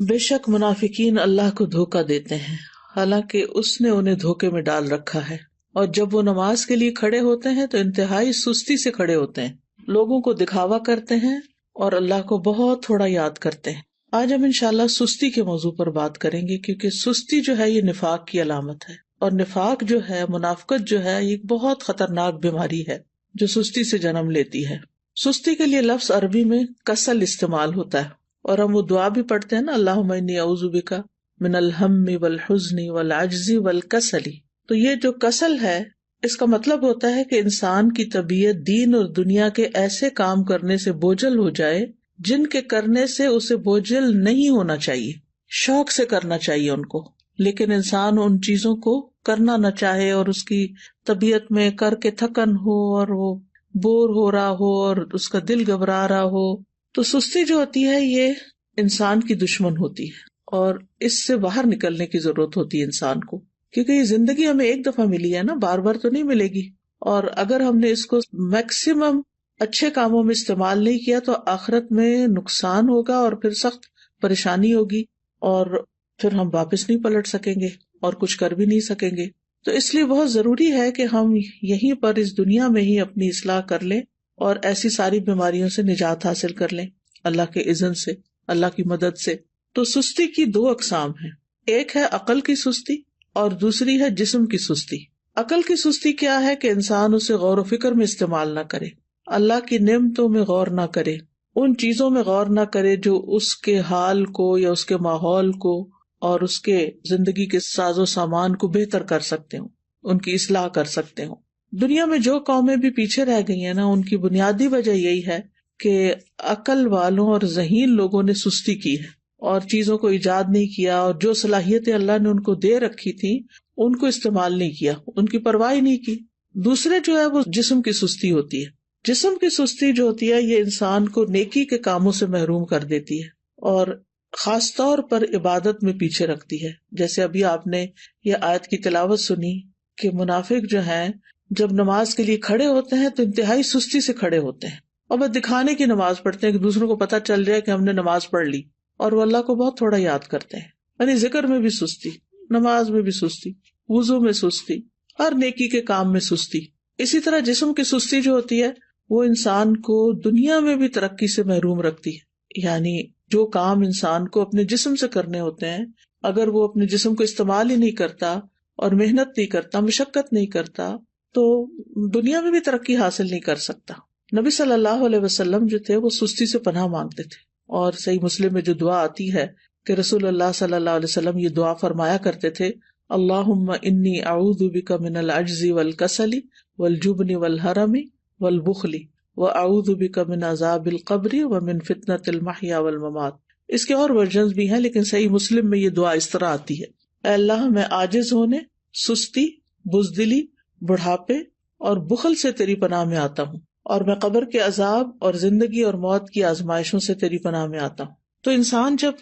بے شک منافقین اللہ کو دھوکہ دیتے ہیں حالانکہ اس نے انہیں دھوکے میں ڈال رکھا ہے، اور جب وہ نماز کے لیے کھڑے ہوتے ہیں تو انتہائی سستی سے کھڑے ہوتے ہیں، لوگوں کو دکھاوا کرتے ہیں اور اللہ کو بہت تھوڑا یاد کرتے ہیں۔ آج ہم انشاءاللہ سستی کے موضوع پر بات کریں گے، کیونکہ سستی جو ہے یہ نفاق کی علامت ہے، اور نفاق جو ہے، منافقت جو ہے، یہ بہت خطرناک بیماری ہے جو سستی سے جنم لیتی ہے۔ سستی کے لیے لفظ عربی میں کسل استعمال ہوتا ہے، اور ہم وہ دعا بھی پڑھتے ہیں نا، اللہم انی اعوذ بک من الہم والحزن والعجز والکسل۔ تو یہ جو کسل ہے، اس کا مطلب ہوتا ہے کہ انسان کی طبیعت دین اور دنیا کے ایسے کام کرنے سے بوجھل ہو جائے جن کے کرنے سے اسے بوجھل نہیں ہونا چاہیے، شوق سے کرنا چاہیے ان کو، لیکن انسان ان چیزوں کو کرنا نہ چاہے اور اس کی طبیعت میں کر کے تھکن ہو اور وہ بور ہو رہا ہو اور اس کا دل گھبرا رہا ہو۔ تو سستی جو ہوتی ہے یہ انسان کی دشمن ہوتی ہے، اور اس سے باہر نکلنے کی ضرورت ہوتی ہے انسان کو، کیونکہ یہ زندگی ہمیں ایک دفعہ ملی ہے نا، بار بار تو نہیں ملے گی، اور اگر ہم نے اس کو میکسیمم اچھے کاموں میں استعمال نہیں کیا تو آخرت میں نقصان ہوگا اور پھر سخت پریشانی ہوگی، اور پھر ہم واپس نہیں پلٹ سکیں گے اور کچھ کر بھی نہیں سکیں گے۔ تو اس لیے بہت ضروری ہے کہ ہم یہیں پر اس دنیا میں ہی اپنی اصلاح کر لیں اور ایسی ساری بیماریوں سے نجات حاصل کر لیں اللہ کے اذن سے، اللہ کی مدد سے۔ تو سستی کی دو اقسام ہیں، ایک ہے عقل کی سستی اور دوسری ہے جسم کی سستی۔ عقل کی سستی کیا ہے کہ انسان اسے غور و فکر میں استعمال نہ کرے، اللہ کی نعمتوں میں غور نہ کرے، ان چیزوں میں غور نہ کرے جو اس کے حال کو یا اس کے ماحول کو اور اس کے زندگی کے ساز و سامان کو بہتر کر سکتے ہوں، ان کی اصلاح کر سکتے ہوں۔ دنیا میں جو قومیں بھی پیچھے رہ گئی ہیں نا، ان کی بنیادی وجہ یہی ہے کہ عقل والوں اور ذہین لوگوں نے سستی کی ہے اور چیزوں کو ایجاد نہیں کیا، اور جو صلاحیتیں اللہ نے ان کو دے رکھی تھی ان کو استعمال نہیں کیا، ان کی پرواہ نہیں کی۔ دوسرے جو ہے وہ جسم کی سستی ہوتی ہے۔ جسم کی سستی جو ہوتی ہے یہ انسان کو نیکی کے کاموں سے محروم کر دیتی ہے اور خاص طور پر عبادت میں پیچھے رکھتی ہے۔ جیسے ابھی آپ نے یہ آیت کی تلاوت سنی کہ منافق جو ہیں جب نماز کے لیے کھڑے ہوتے ہیں تو انتہائی سستی سے کھڑے ہوتے ہیں، اور بس دکھانے کی نماز پڑھتے ہیں کہ دوسروں کو پتہ چل جائے کہ ہم نے نماز پڑھ لی، اور وہ اللہ کو بہت تھوڑا یاد کرتے ہیں۔ یعنی ذکر میں بھی سستی، نماز میں بھی سستی، وضو میں سستی، ہر نیکی کے کام میں سستی۔ اسی طرح جسم کی سستی جو ہوتی ہے وہ انسان کو دنیا میں بھی ترقی سے محروم رکھتی ہے۔ یعنی جو کام انسان کو اپنے جسم سے کرنے ہوتے ہیں، اگر وہ اپنے جسم کو استعمال ہی نہیں کرتا اور محنت نہیں کرتا، مشقت نہیں کرتا، تو دنیا میں بھی ترقی حاصل نہیں کر سکتا۔ نبی صلی اللہ علیہ وسلم جو تھے وہ سستی سے پناہ مانگتے تھے، اور صحیح مسلم میں جو دعا آتی ہے کہ رسول اللہ صلی اللہ علیہ وسلم یہ دعا فرمایا کرتے تھے، اللہم انی اعوذ بک من العجز والکسل والجبن والحرم والبخل واعوذ بک من عذاب القبر ومن فتنۃ المحیا والممات۔ اس کے اور ورژنز بھی ہیں، لیکن صحیح مسلم میں یہ دعا اس طرح آتی ہے، اے اللہ میں عاجز ہونے، سستی، بزدلی، بڑھاپے اور بخل سے تیری پناہ میں آتا ہوں، اور میں قبر کے عذاب اور زندگی اور موت کی آزمائشوں سے تیری پناہ میں آتا ہوں۔ تو انسان جب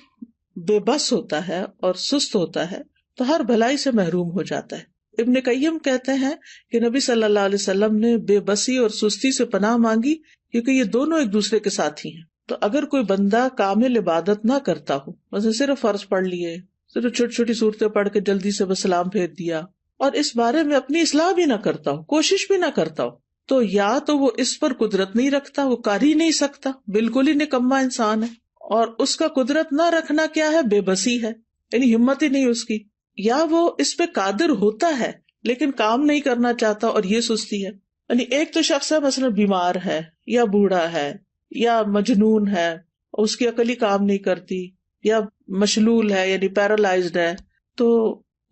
بے بس ہوتا ہے اور سست ہوتا ہے تو ہر بھلائی سے محروم ہو جاتا ہے۔ ابن قیم کہتے ہیں کہ نبی صلی اللہ علیہ وسلم نے بے بسی اور سستی سے پناہ مانگی کیونکہ یہ دونوں ایک دوسرے کے ساتھی ہیں۔ تو اگر کوئی بندہ کامل عبادت نہ کرتا ہو، مثلا صرف فرض پڑھ لیے، صرف چھوٹی چھوٹی صورتیں پڑھ کے جلدی سے بس سلام پھیر دیا، اور اس بارے میں اپنی اصلاح بھی نہ کرتا ہو، کوشش بھی نہ کرتا ہو، تو یا تو وہ اس پر قدرت نہیں رکھتا، وہ کر ہی نہیں سکتا، بالکل ہی نکما انسان ہے، اور اس کا قدرت نہ رکھنا کیا ہے؟ بے بسی ہے، یعنی ہمت ہی نہیں اس کی، یا وہ اس پہ قادر ہوتا ہے لیکن کام نہیں کرنا چاہتا، اور یہ سستی ہے۔ یعنی ایک تو شخص ہے مثلا بیمار ہے یا بوڑھا ہے یا مجنون ہے، اس کی عقل ہی کام نہیں کرتی، یا مشلول ہے یعنی پیرالائزڈ ہے، تو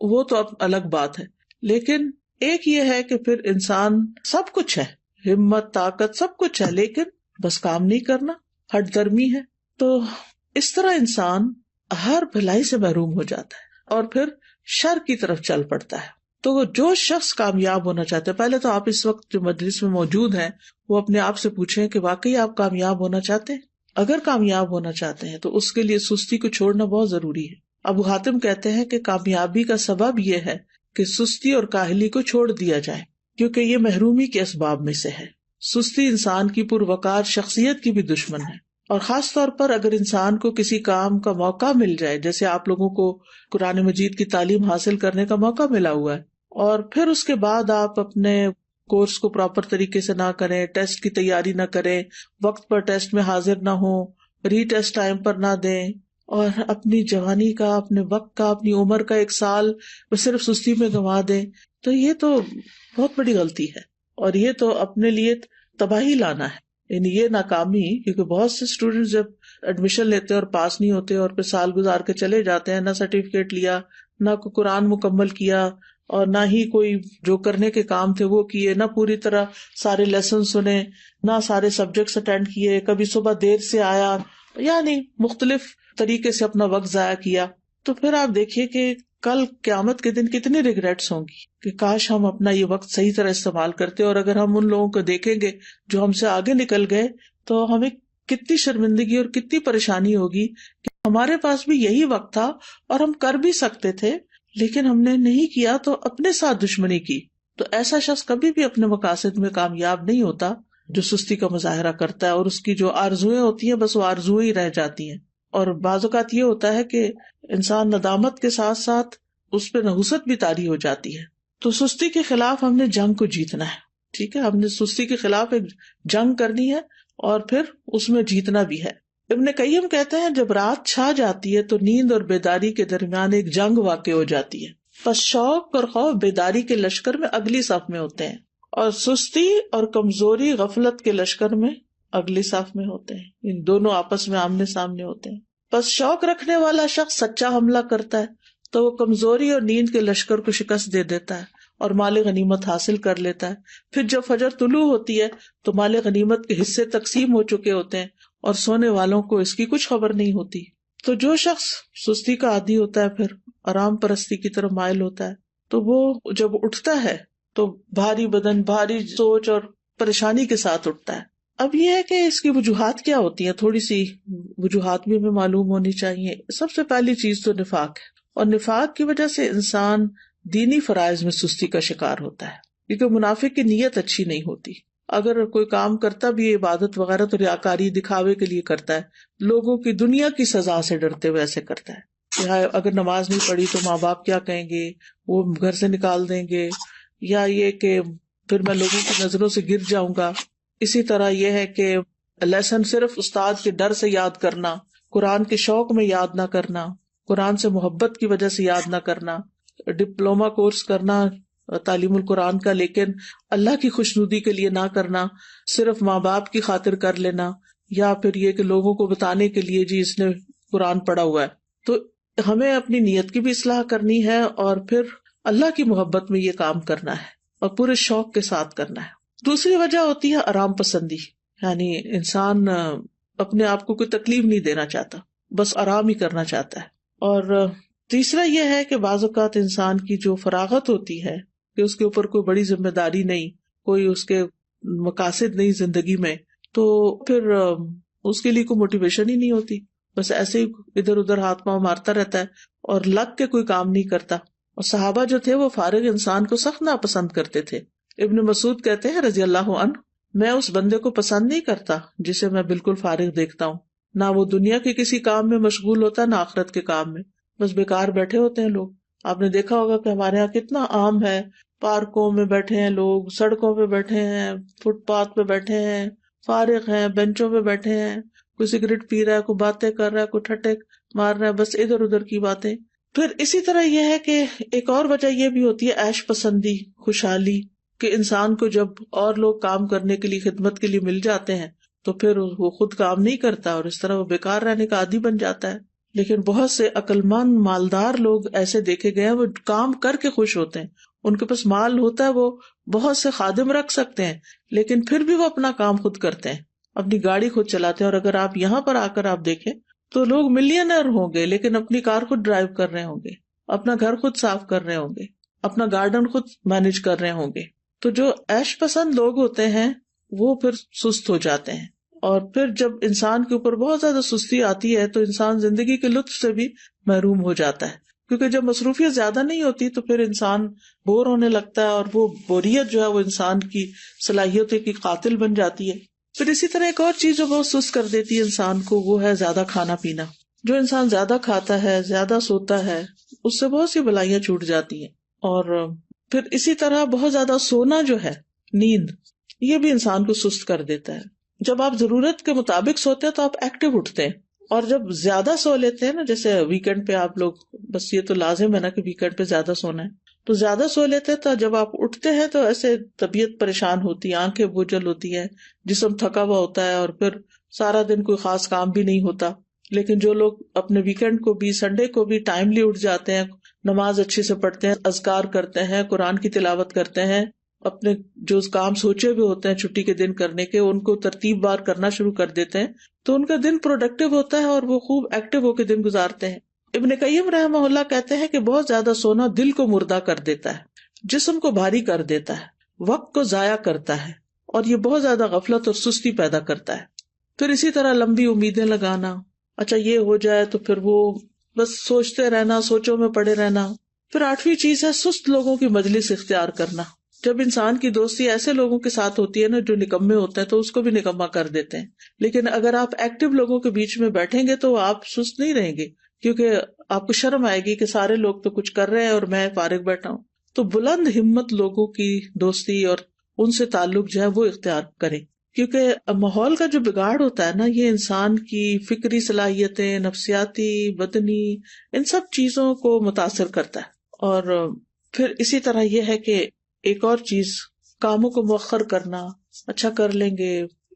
وہ تو اب الگ بات ہے۔ لیکن ایک یہ ہے کہ پھر انسان سب کچھ ہے، ہمت، طاقت، سب کچھ ہے، لیکن بس کام نہیں کرنا، ہٹ درمی ہے، تو اس طرح انسان ہر بھلائی سے محروم ہو جاتا ہے اور پھر شر کی طرف چل پڑتا ہے۔ تو جو شخص کامیاب ہونا چاہتا ہے، پہلے تو آپ اس وقت جو مجلس میں موجود ہیں وہ اپنے آپ سے پوچھیں کہ واقعی آپ کامیاب ہونا چاہتے ہیں؟ اگر کامیاب ہونا چاہتے ہیں تو اس کے لیے سستی کو چھوڑنا بہت ضروری ہے۔ ابو حاتم کہتے ہیں کہ کامیابی کا سبب یہ ہے کہ سستی اور کاہلی کو چھوڑ دیا جائے، کیونکہ یہ محرومی کے اسباب میں سے ہے۔ سستی انسان کی پروقار شخصیت کی بھی دشمن ہے، اور خاص طور پر اگر انسان کو کسی کام کا موقع مل جائے، جیسے آپ لوگوں کو قرآن مجید کی تعلیم حاصل کرنے کا موقع ملا ہوا ہے، اور پھر اس کے بعد آپ اپنے کورس کو پراپر طریقے سے نہ کریں، ٹیسٹ کی تیاری نہ کریں، وقت پر ٹیسٹ میں حاضر نہ ہوں، ری ٹیسٹ ٹائم پر نہ دیں، اور اپنی جوانی کا، اپنے وقت کا، اپنی عمر کا 1 سال وہ صرف سستی میں گنوا دیں، تو یہ تو بہت بڑی غلطی ہے، اور یہ تو اپنے لیے تباہی لانا ہے، یعنی یہ ناکامی. کیونکہ بہت سے اسٹوڈینٹ جب ایڈمیشن لیتے اور پاس نہیں ہوتے اور پھر سال گزار کے چلے جاتے ہیں، نہ سرٹیفکیٹ لیا، نہ کوئی قرآن مکمل کیا، اور نہ ہی کوئی جو کرنے کے کام تھے وہ کیے، نہ پوری طرح سارے لیسن سنے، نہ سارے سبجیکٹس اٹینڈ کیے، کبھی صبح دیر سے آیا، یعنی مختلف طریقے سے اپنا وقت ضائع کیا. تو پھر آپ دیکھیے کہ کل قیامت کے دن کتنی ریگریٹس ہوں گی کہ کاش ہم اپنا یہ وقت صحیح طرح استعمال کرتے. اور اگر ہم ان لوگوں کو دیکھیں گے جو ہم سے آگے نکل گئے تو ہمیں کتنی شرمندگی اور کتنی پریشانی ہوگی کہ ہمارے پاس بھی یہی وقت تھا اور ہم کر بھی سکتے تھے لیکن ہم نے نہیں کیا، تو اپنے ساتھ دشمنی کی. تو ایسا شخص کبھی بھی اپنے مقاصد میں کامیاب نہیں ہوتا جو سستی کا مظاہرہ کرتا ہے، اور اس کی جو آرزویں ہوتی ہیں بس وہ آرزویں ہی رہ جاتی ہیں. اور بعض اوقات یہ ہوتا ہے کہ انسان ندامت کے ساتھ ساتھ اس پہ نحوست بھی طاری ہو جاتی ہے. تو سستی کے خلاف ہم نے جنگ کو جیتنا ہے. ٹھیک ہے، ہم نے سستی کے خلاف ایک جنگ کرنی ہے اور پھر اس میں جیتنا بھی ہے. ابن قیم کہتے ہیں جب رات چھا جاتی ہے تو نیند اور بیداری کے درمیان ایک جنگ واقع ہو جاتی ہے. پس شوق اور خوف بیداری کے لشکر میں اگلی صف میں ہوتے ہیں، اور سستی اور کمزوری غفلت کے لشکر میں اگلی صف میں ہوتے ہیں. ان دونوں آپس میں آمنے سامنے ہوتے ہیں. پس شوق رکھنے والا شخص سچا حملہ کرتا ہے تو وہ کمزوری اور نیند کے لشکر کو شکست دے دیتا ہے اور مال غنیمت حاصل کر لیتا ہے. پھر جب فجر طلوع ہوتی ہے تو مال غنیمت کے حصے تقسیم ہو چکے ہوتے ہیں اور سونے والوں کو اس کی کچھ خبر نہیں ہوتی. تو جو شخص سستی کا عادی ہوتا ہے پھر آرام پرستی کی طرف مائل ہوتا ہے تو وہ جب اٹھتا ہے تو بھاری بدن، بھاری سوچ اور پریشانی کے ساتھ اٹھتا ہے. اب یہ ہے کہ اس کی وجوہات کیا ہوتی ہیں، تھوڑی سی وجوہات بھی ہمیں معلوم ہونی چاہیے. سب سے پہلی چیز تو نفاق ہے، اور نفاق کی وجہ سے انسان دینی فرائض میں سستی کا شکار ہوتا ہے، کیونکہ منافق کی نیت اچھی نہیں ہوتی. اگر کوئی کام کرتا بھی ہے عبادت وغیرہ تو ریاکاری دکھاوے کے لیے کرتا ہے، لوگوں کی دنیا کی سزا سے ڈرتے ہوئے ایسے کرتا ہے کہ اگر نماز نہیں پڑھی تو ماں باپ کیا کہیں گے، وہ گھر سے نکال دیں گے، یا یہ کہ پھر میں لوگوں کی نظروں سے گر جاؤں گا. اسی طرح یہ ہے کہ لیسن صرف استاد کے ڈر سے یاد کرنا، قرآن کے شوق میں یاد نہ کرنا، قرآن سے محبت کی وجہ سے یاد نہ کرنا، ڈپلومہ کورس کرنا تعلیم القرآن کا لیکن اللہ کی خوشنودی کے لیے نہ کرنا، صرف ماں باپ کی خاطر کر لینا، یا پھر یہ کہ لوگوں کو بتانے کے لیے جی اس نے قرآن پڑھا ہوا ہے. تو ہمیں اپنی نیت کی بھی اصلاح کرنی ہے اور پھر اللہ کی محبت میں یہ کام کرنا ہے اور پورے شوق کے ساتھ کرنا ہے. دوسری وجہ ہوتی ہے آرام پسندی، یعنی انسان اپنے آپ کو کوئی تکلیف نہیں دینا چاہتا، بس آرام ہی کرنا چاہتا ہے. اور تیسرا یہ ہے کہ بعض اوقات انسان کی جو فراغت ہوتی ہے کہ اس کے اوپر کوئی بڑی ذمہ داری نہیں، کوئی اس کے مقاصد نہیں زندگی میں، تو پھر اس کے لیے کوئی موٹیویشن ہی نہیں ہوتی، بس ایسے ہی ادھر ادھر ہاتھ پاؤں مارتا رہتا ہے اور لگ کے کوئی کام نہیں کرتا. اور صحابہ جو تھے وہ فارغ انسان کو سخت ناپسند کرتے تھے. ابن مسعود کہتے ہیں رضی اللہ عنہ، میں اس بندے کو پسند نہیں کرتا جسے میں بالکل فارغ دیکھتا ہوں، نہ وہ دنیا کے کسی کام میں مشغول ہوتا نہ آخرت کے کام میں، بس بیکار بیٹھے ہوتے ہیں لوگ. آپ نے دیکھا ہوگا کہ ہمارے یہاں کتنا عام ہے، پارکوں میں بیٹھے ہیں لوگ، سڑکوں پہ بیٹھے ہیں، فٹ پاتھ پہ بیٹھے ہیں، فارغ ہیں، بینچوں پہ بیٹھے ہیں، کوئی سگریٹ پی رہا ہے، کوئی باتیں کر رہا ہے، کوئی ٹھٹے مار رہا ہے، بس ادھر ادھر کی باتیں. پھر اسی طرح یہ ہے کہ ایک اور وجہ یہ بھی ہوتی ہے عیش پسندی، خوشحالی، کہ انسان کو جب اور لوگ کام کرنے کے لیے، خدمت کے لیے مل جاتے ہیں تو پھر وہ خود کام نہیں کرتا اور اس طرح وہ بیکار رہنے کا عادی بن جاتا ہے. لیکن بہت سے عقل مند مالدار لوگ ایسے دیکھے گئے ہیں، وہ کام کر کے خوش ہوتے ہیں، ان کے پاس مال ہوتا ہے، وہ بہت سے خادم رکھ سکتے ہیں لیکن پھر بھی وہ اپنا کام خود کرتے ہیں، اپنی گاڑی خود چلاتے ہیں. اور اگر آپ یہاں پر آ کر آپ دیکھیں تو لوگ ملینئر ہوں گے لیکن اپنی کار خود ڈرائیو کر رہے ہوں گے، اپنا گھر خود صاف کر رہے ہوں گے، اپنا گارڈن خود مینج کر رہے ہوں گے. تو جو عیش پسند لوگ ہوتے ہیں وہ پھر سست ہو جاتے ہیں، اور پھر جب انسان کے اوپر بہت زیادہ سستی آتی ہے تو انسان زندگی کے لطف سے بھی محروم ہو جاتا ہے، کیونکہ جب مصروفیت زیادہ نہیں ہوتی تو پھر انسان بور ہونے لگتا ہے، اور وہ بوریت جو ہے وہ انسان کی صلاحیتوں کی قاتل بن جاتی ہے. پھر اسی طرح ایک اور چیز جو بہت سست کر دیتی ہے انسان کو، وہ ہے زیادہ کھانا پینا. جو انسان زیادہ کھاتا ہے، زیادہ سوتا ہے، اس سے بہت سی بلائیاں چھوٹ جاتی ہیں. اور پھر اسی طرح بہت زیادہ سونا جو ہے، نیند، یہ بھی انسان کو سست کر دیتا ہے. جب آپ ضرورت کے مطابق سوتے ہیں تو آپ ایکٹیو اٹھتے ہیں، اور جب زیادہ سو لیتے ہیں نا، جیسے ویکینڈ پہ آپ لوگ، بس یہ تو لازم ہے نا کہ ویکینڈ پہ زیادہ سونا ہے، تو زیادہ سو لیتے ہیں تو جب آپ اٹھتے ہیں تو ایسے طبیعت پریشان ہوتی ہے، آنکھیں بوجھل ہوتی ہے، جسم تھکا ہوا ہوتا ہے، اور پھر سارا دن کوئی خاص کام بھی نہیں ہوتا. لیکن جو لوگ اپنے ویکینڈ کو بھی، سنڈے کو بھی ٹائملی اٹھ جاتے ہیں، نماز اچھے سے پڑھتے ہیں، اذکار کرتے ہیں، قرآن کی تلاوت کرتے ہیں، اپنے جو کام سوچے ہوئے ہوتے ہیں چھٹی کے دن کرنے کے، ان کو ترتیب وار کرنا شروع کر دیتے ہیں، تو ان کا دن پروڈکٹیو ہوتا ہے اور وہ خوب ایکٹیو ہو کے دن گزارتے ہیں. ابن قیم رحمہ اللہ کہتے ہیں کہ بہت زیادہ سونا دل کو مردہ کر دیتا ہے، جسم کو بھاری کر دیتا ہے، وقت کو ضائع کرتا ہے، اور یہ بہت زیادہ غفلت اور سستی پیدا کرتا ہے. پھر اسی طرح لمبی امیدیں لگانا، اچھا یہ ہو جائے تو پھر وہ بس سوچتے رہنا، سوچوں میں پڑے رہنا. پھر 8ویں چیز ہے سست لوگوں کی مجلس اختیار کرنا. جب انسان کی دوستی ایسے لوگوں کے ساتھ ہوتی ہے نا جو نکمے ہوتے ہیں، تو اس کو بھی نکما کر دیتے ہیں. لیکن اگر آپ ایکٹیو لوگوں کے بیچ میں بیٹھیں گے تو آپ سست نہیں رہیں گے، کیونکہ آپ کو شرم آئے گی کہ سارے لوگ تو کچھ کر رہے ہیں اور میں فارغ بیٹھا ہوں. تو بلند ہمت لوگوں کی دوستی اور ان سے تعلق جو ہے وہ اختیار کریں، کیونکہ ماحول کا جو بگاڑ ہوتا ہے نا، یہ انسان کی فکری صلاحیتیں، نفسیاتی، بدنی، ان سب چیزوں کو متاثر کرتا ہے. اور پھر اسی طرح یہ ہے کہ ایک اور چیز، کاموں کو مؤخر کرنا، اچھا کر لیں گے،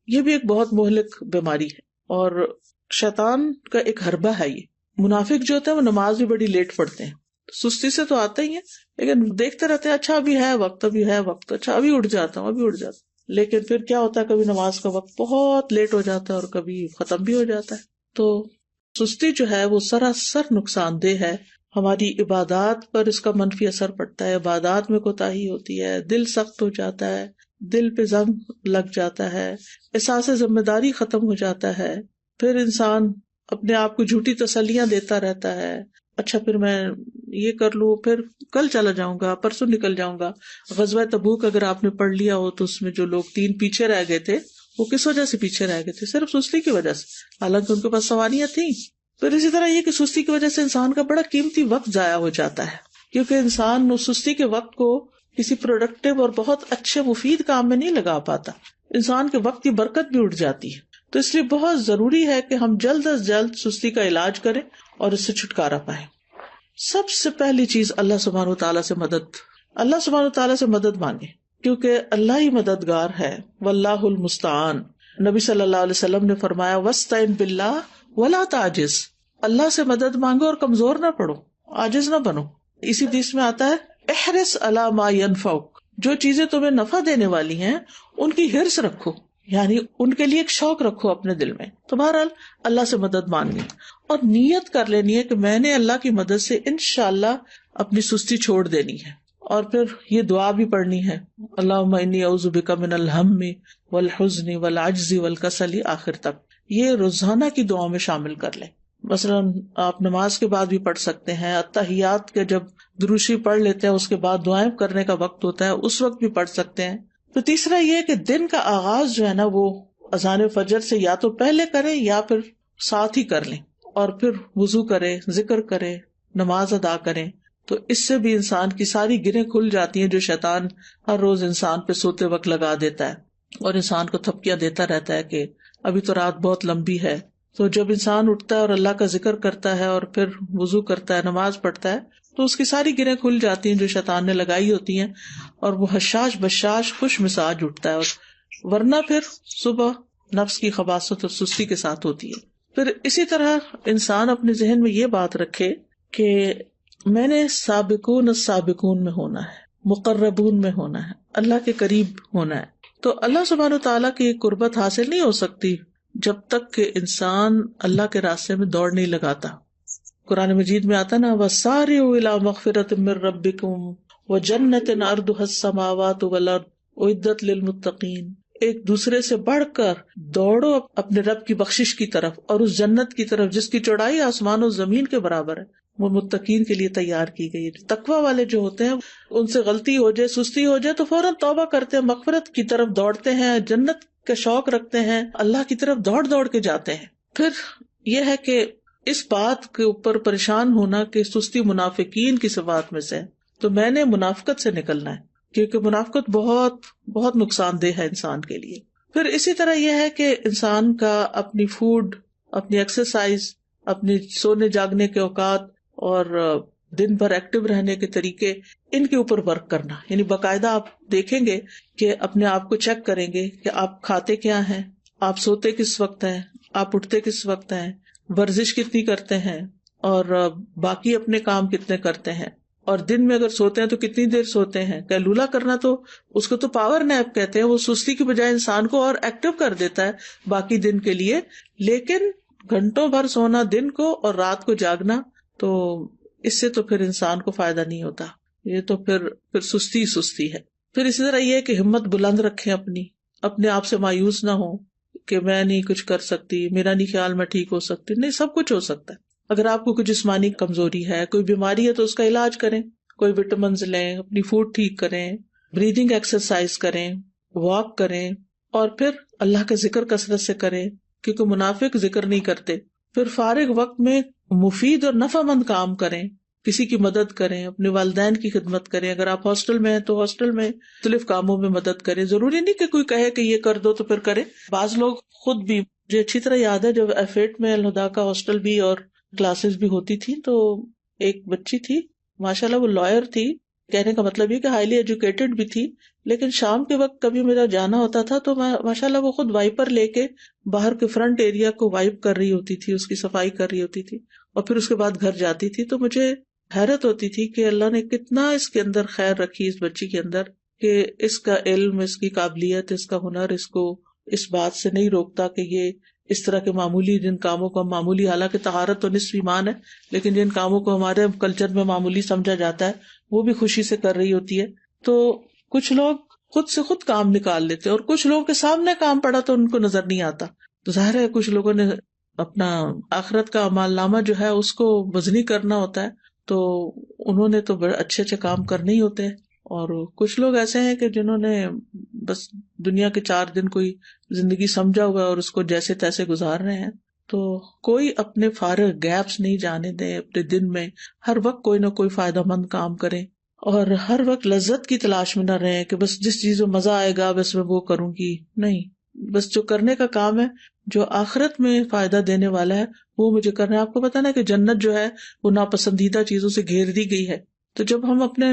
یہ بھی ایک بہت مہلک بیماری ہے اور شیطان کا ایک حربہ ہے. یہ منافق جو ہوتے ہیں وہ نماز بھی بڑی لیٹ پڑھتے ہیں، سستی سے تو آتے ہی ہیں، لیکن دیکھتے رہتے ہیں اچھا ابھی ہے وقت، ابھی ہے وقت، اچھا ابھی اٹھ جاتا ہوں، ابھی اٹھ جاتا ہوں. لیکن پھر کیا ہوتا ہے، کبھی نماز کا وقت بہت لیٹ ہو جاتا ہے اور کبھی ختم بھی ہو جاتا ہے. تو سستی جو ہے وہ سراسر نقصان دہ ہے. ہماری عبادات پر اس کا منفی اثر پڑتا ہے، عبادات میں کوتاہی ہوتی ہے، دل سخت ہو جاتا ہے، دل پہ زنگ لگ جاتا ہے، احساس ذمہ داری ختم ہو جاتا ہے. پھر انسان اپنے آپ کو جھوٹی تسلیاں دیتا رہتا ہے، اچھا پھر میں یہ کر لوں، پھر کل چلا جاؤں گا، پرسوں نکل جاؤں گا. غزوہ تبوک اگر آپ نے پڑھ لیا ہو تو اس میں جو لوگ 3 پیچھے رہ گئے تھے، وہ کس وجہ سے پیچھے رہ گئے تھے؟ صرف سستی کی وجہ سے، حالانکہ ان کے پاس سواریاں تھیں. پھر اسی طرح یہ کہ سستی کی وجہ سے انسان کا بڑا قیمتی وقت ضائع ہو جاتا ہے، کیونکہ انسان اس سستی کے وقت کو کسی پروڈکٹیو اور بہت اچھے مفید کام میں نہیں لگا پاتا، انسان کے وقت کی برکت بھی اٹھ جاتی ہے. تو اس لیے بہت ضروری ہے کہ ہم جلد از جلد سستی کا علاج کریں اور اس سے چھٹکارا پائیں. سب سے پہلی چیز اللہ سبحانہ وتعالیٰ سے مدد، اللہ سبحانہ وتعالیٰ سے مدد مانگے، کیونکہ اللہ ہی مددگار ہے. واللہ المستعان. نبی صلی اللہ علیہ وسلم نے فرمایا وَاسْتَعِن بِاللَّهِ وَلَا تَعْجِزْ. اللہ سے مدد مانگو اور کمزور نہ پڑو، عاجز نہ بنو. اسی حدیث میں آتا ہے احرص علی ما ينفعک. جو چیزیں تمہیں نفع دینے والی ہیں ان کی حرص رکھو، یعنی ان کے لیے ایک شوق رکھو اپنے دل میں. تو بہرحال اللہ سے مدد مانگنی اور نیت کر لینی ہے کہ میں نے اللہ کی مدد سے انشاءاللہ اپنی سستی چھوڑ دینی ہے. اور پھر یہ دعا بھی پڑھنی ہے، اللہم انی اعوذ بک من الہم والحزن والعجز والکسل، آخر تک. یہ روزانہ کی دعاؤں میں شامل کر لیں. مثلاً آپ نماز کے بعد بھی پڑھ سکتے ہیں، اتحیات کے جب دروشی پڑھ لیتے ہیں اس کے بعد دعائیں کرنے کا وقت ہوتا ہے اس وقت بھی پڑھ سکتے ہیں. تو تیسرا یہ کہ دن کا آغاز جو ہے نا وہ اذان فجر سے یا تو پہلے کریں یا پھر ساتھ ہی کر لیں، اور پھر وضو کریں، ذکر کریں، نماز ادا کریں. تو اس سے بھی انسان کی ساری گرہیں کھل جاتی ہیں جو شیطان ہر روز انسان پہ سوتے وقت لگا دیتا ہے اور انسان کو تھپکیاں دیتا رہتا ہے کہ ابھی تو رات بہت لمبی ہے. تو جب انسان اٹھتا ہے اور اللہ کا ذکر کرتا ہے اور پھر وضو کرتا ہے، نماز پڑھتا ہے، تو اس کی ساری گرہیں کھل جاتی ہیں جو شیطان نے لگائی ہوتی ہیں، اور وہ حشاش بشاش خوش مزاج اٹھتا ہے. اور ورنہ پھر صبح نفس کی خباثت اور سستی کے ساتھ ہوتی ہے. پھر اسی طرح انسان اپنے ذہن میں یہ بات رکھے کہ میں نے سابقون السابقون میں ہونا ہے، مقربون میں ہونا ہے، اللہ کے قریب ہونا ہے. تو اللہ سبحانہ وتعالیٰ کی قربت حاصل نہیں ہو سکتی جب تک کہ انسان اللہ کے راستے میں دوڑ نہیں لگاتا. قرآن مجید میں آتا نا وَسَارِعُوا إِلَىٰ مَغْفِرَةٍ مِّن رَّبِّكُمْ وَجَنَّةٍ عَرْضُهَا السَّمَاوَاتُ وَالْأَرْضُ أُعِدَّتْ لِلْمُتَّقِينَ. ایک دوسرے سے بڑھ کر دوڑو اپنے رب کی بخشش کی طرف اور اس جنت کی طرف جس کی چوڑائی آسمان و زمین کے برابر ہے، وہ متقین کے لیے تیار کی گئی ہے. تقوی والے جو ہوتے ہیں ان سے غلطی ہو جائے، سستی ہو جائے تو فوراً توبہ کرتے ہیں، مغفرت کی طرف دوڑتے ہیں، جنت کا شوق رکھتے ہیں، اللہ کی طرف دوڑ دوڑ کے جاتے ہیں. پھر یہ ہے کہ اس بات کے اوپر پریشان ہونا کہ سستی منافقین کی صفات میں سے ہے، تو میں نے منافقت سے نکلنا ہے، کیونکہ منافقت بہت بہت نقصان دہ ہے انسان کے لیے. پھر اسی طرح یہ ہے کہ انسان کا اپنی فوڈ، اپنی ایکسرسائز، اپنی سونے جاگنے کے اوقات اور دن بھر ایکٹیو رہنے کے طریقے، ان کے اوپر ورک کرنا. یعنی باقاعدہ آپ دیکھیں گے کہ اپنے آپ کو چیک کریں گے کہ آپ کھاتے کیا ہیں، آپ سوتے کس وقت ہیں، آپ اٹھتے کس وقت ہیں، ورزش کتنی کرتے ہیں، اور باقی اپنے کام کتنے کرتے ہیں، اور دن میں اگر سوتے ہیں تو کتنی دیر سوتے ہیں. قیلولہ کرنا تو اس کو تو پاور نیپ کہتے ہیں، وہ سستی کی بجائے انسان کو اور ایکٹیو کر دیتا ہے باقی دن کے لیے. لیکن گھنٹوں بھر سونا دن کو اور رات کو جاگنا، تو اس سے تو پھر انسان کو فائدہ نہیں ہوتا، یہ تو پھر سستی ہے. پھر اسی طرح یہ کہ ہمت بلند رکھیں، اپنے آپ سے مایوس نہ ہو کہ میں نہیں کچھ کر سکتی، میرا نہیں خیال میں ٹھیک ہو سکتی. نہیں، سب کچھ ہو سکتا ہے. اگر آپ کو کوئی جسمانی کمزوری ہے، کوئی بیماری ہے، تو اس کا علاج کریں، کوئی وٹامنز لیں، اپنی فوڈ ٹھیک کریں، بریدنگ ایکسرسائز کریں، واک کریں، اور پھر اللہ کا ذکر کثرت سے کریں، کیونکہ منافق ذکر نہیں کرتے. پھر فارغ وقت میں مفید اور نفع مند کام کریں، کسی کی مدد کریں، اپنے والدین کی خدمت کریں. اگر آپ ہاسٹل میں ہیں تو ہاسٹل میں مختلف کاموں میں مدد کریں. ضروری نہیں کہ کوئی کہے کہ یہ کر دو تو پھر کریں. بعض لوگ خود بھی، مجھے اچھی طرح یاد ہے جب F8 میں الہدا کا ہاسٹل بھی اور کلاسز بھی ہوتی تھی، تو ایک بچی تھی، ماشاءاللہ وہ لائر تھی، کہنے کا مطلب یہ کہ ہائیلی ایجوکیٹڈ بھی تھی. لیکن شام کے وقت کبھی میرا جانا ہوتا تھا تو ماشاءاللہ وہ خود وائپر لے کے باہر کے فرنٹ ایریا کو وائپ کر رہی ہوتی تھی، اس کی صفائی کر رہی ہوتی تھی، اور پھر اس کے بعد گھر جاتی تھی. تو مجھے حیرت ہوتی تھی کہ اللہ نے کتنا اس کے اندر خیر رکھی، اس بچی کے اندر، کہ اس کا علم، اس کی قابلیت، اس کا ہنر اس کو اس بات سے نہیں روکتا کہ یہ اس طرح کے معمولی جن کاموں کو ہم معمولی، حالانکہ طہارت تو نصف ایمان ہے، لیکن جن کاموں کو ہمارے کلچر میں معمولی سمجھا جاتا ہے وہ بھی خوشی سے کر رہی ہوتی ہے. تو کچھ لوگ خود سے خود کام نکال لیتے اور کچھ لوگوں کے سامنے کام پڑا تو ان کو نظر نہیں آتا. تو ظاہر ہے کچھ لوگوں نے اپنا آخرت کا اعمال نامہ جو ہے اس کو وزنی کرنا ہوتا ہے، تو انہوں نے تو بڑے اچھے اچھے کام کرنے ہی ہوتے ہیں. اور کچھ لوگ ایسے ہیں کہ جنہوں نے بس دنیا کے 4 دن کوئی زندگی سمجھا ہوا ہے اور اس کو جیسے تیسے گزار رہے ہیں. تو کوئی اپنے فارغ گیپس نہیں جانے دیں اپنے دن میں، ہر وقت کوئی نہ کوئی فائدہ مند کام کریں، اور ہر وقت لذت کی تلاش میں نہ رہیں کہ بس جس چیز میں مزہ آئے گا بس میں وہ کروں گی. نہیں، بس جو کرنے کا کام ہے، جو آخرت میں فائدہ دینے والا ہے، وہ مجھے کرنا ہے. آپ کو پتا نا کہ جنت جو ہے وہ ناپسندیدہ چیزوں سے گھیر دی گئی ہے، تو جب ہم اپنے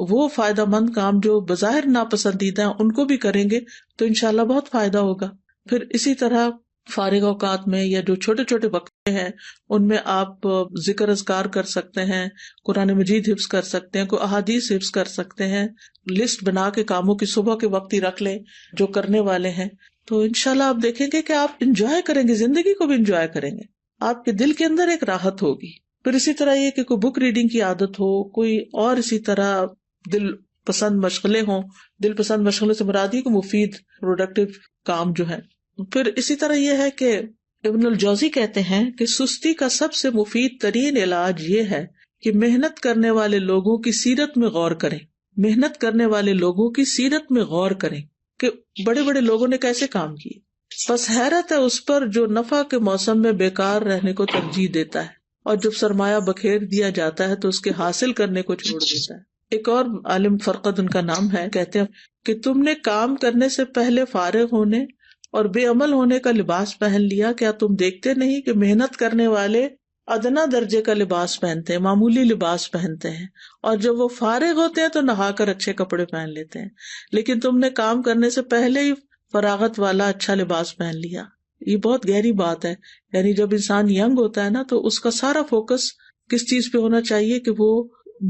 وہ فائدہ مند کام جو بظاہر ناپسندیدہ ہیں ان کو بھی کریں گے تو انشاءاللہ بہت فائدہ ہوگا. پھر اسی طرح فارغ اوقات میں یا جو چھوٹے چھوٹے وقت ہیں ان میں آپ ذکر اذکار کر سکتے ہیں، قرآن مجید حفظ کر سکتے ہیں، کوئی احادیث حفظ کر سکتے ہیں. لسٹ بنا کے کاموں کی صبح کے وقت ہی رکھ لیں جو کرنے والے ہیں، تو انشاءاللہ آپ دیکھیں گے کہ آپ انجوائے کریں گے، زندگی کو بھی انجوائے کریں گے، آپ کے دل کے اندر ایک راحت ہوگی. پھر اسی طرح یہ کہ کوئی بک ریڈنگ کی عادت ہو، کوئی اور اسی طرح دل پسند مشغلیں ہوں. دل پسند مشغلے سے مراد یہ کہ مفید پروڈکٹیو کام جو ہے. پھر اسی طرح یہ ہے کہ ابن الجوزی کہتے ہیں کہ سستی کا سب سے مفید ترین علاج یہ ہے کہ محنت کرنے والے لوگوں کی سیرت میں غور کریں. محنت کرنے والے لوگوں کی سیرت میں غور کریں کہ بڑے بڑے لوگوں نے کیسے کام کیے. بس حیرت ہے اس پر جو نفع کے موسم میں بیکار رہنے کو ترجیح دیتا ہے، اور جب سرمایہ بکھیر دیا جاتا ہے تو اس کے حاصل کرنے کو چھوڑ دیتا ہے. ایک اور عالم فرقد ان کا نام ہے، کہتے ہیں کہ تم نے کام کرنے سے پہلے فارغ ہونے اور بے عمل ہونے کا لباس پہن لیا. کیا تم دیکھتے نہیں کہ محنت کرنے والے ادنا درجے کا لباس پہنتے ہیں، معمولی لباس پہنتے ہیں، اور جب وہ فارغ ہوتے ہیں تو نہا کر اچھے کپڑے پہن لیتے ہیں، لیکن تم نے کام کرنے سے پہلے ہی فراغت والا اچھا لباس پہن لیا. یہ بہت گہری بات ہے. یعنی جب انسان ینگ ہوتا ہے نا تو اس کا سارا فوکس کس چیز پہ ہونا چاہیے کہ وہ